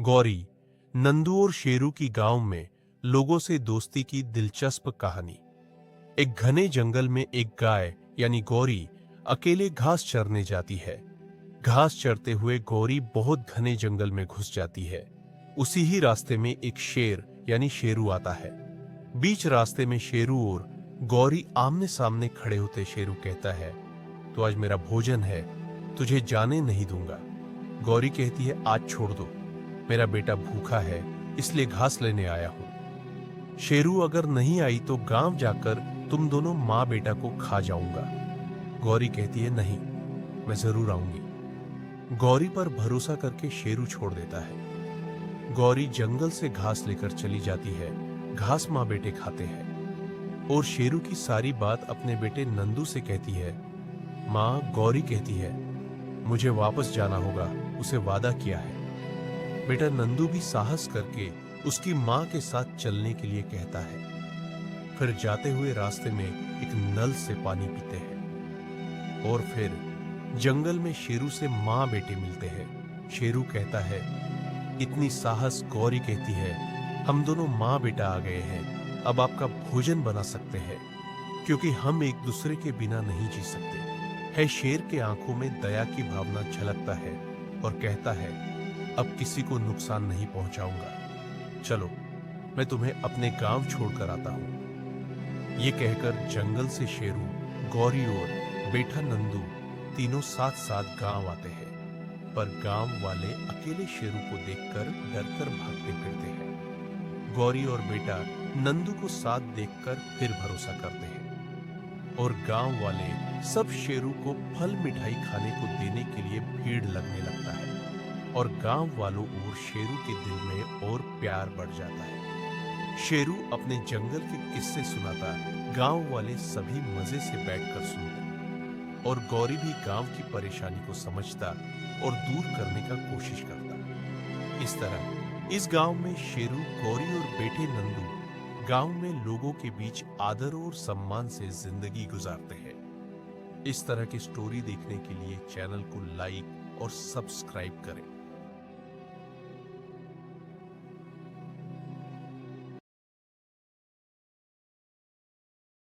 गौरी, नंदू और शेरू की गांव में लोगों से दोस्ती की दिलचस्प कहानी। एक घने जंगल में एक गाय यानी गौरी अकेले घास चरने जाती है। घास चरते हुए गौरी बहुत घने जंगल में घुस जाती है। उसी ही रास्ते में एक शेर यानी शेरू आता है। बीच रास्ते में शेरू और गौरी आमने सामने खड़े होते शेरू कहता है, तो आज मेरा भोजन है, तुझे जाने नहीं दूंगा। गौरी कहती है, आज छोड़ दो, मेरा बेटा भूखा है, इसलिए घास लेने आया हूं। शेरू अगर नहीं आई तो गांव जाकर तुम दोनों मां बेटा को खा जाऊंगा। गौरी कहती है, नहीं, मैं जरूर आऊंगी। गौरी पर भरोसा करके शेरू छोड़ देता है। गौरी जंगल से घास लेकर चली जाती है। घास मां बेटे खाते हैं और शेरू की सारी बात अपने बेटे नंदू से कहती है। मां गौरी कहती है, मुझे वापस जाना होगा, उसे वादा किया है। बेटा नंदू भी साहस करके उसकी मां के साथ चलने के लिए कहता है। फिर जाते हुए रास्ते में एक नल से पानी पीते हैं और फिर जंगल में शेरू से मां बेटे मिलते हैं। शेरू कहता है, इतनी साहस। गौरी कहती है, हम दोनों मां बेटा आ गए हैं, अब आपका भोजन बना सकते हैं, क्योंकि हम एक दूसरे के बिना नहीं जी सकते। है शेर के आंखों में दया की भावना झलकता है और कहता है, अब किसी को नुकसान नहीं पहुंचाऊंगा, चलो मैं तुम्हें अपने गांव छोड़कर आता हूं। ये कहकर जंगल से शेरू, गौरी और बेटा नंदू तीनों साथ साथ गांव आते हैं। पर गांव वाले अकेले शेरू को देखकर डरकर भागते फिरते हैं। गौरी और बेटा नंदू को साथ देखकर फिर भरोसा करते हैं और गांव वाले सब शेरू को फल मिठाई खाने को देने के लिए भीड़ लगने लगता है और गांव वालों और शेरू के दिल में और प्यार बढ़ जाता है। शेरू अपने जंगल के किस्से सुनाता, गांव वाले सभी मजे से बैठकर सुनते और गौरी भी गांव की परेशानी को समझता और दूर करने का कोशिश करता। इस तरह इस गांव में शेरू, गौरी और बेटे नंदू गांव में लोगों के बीच आदर और सम्मान से जिंदगी गुजारते हैं। इस तरह की स्टोरी देखने के लिए चैनल को लाइक और सब्सक्राइब करें।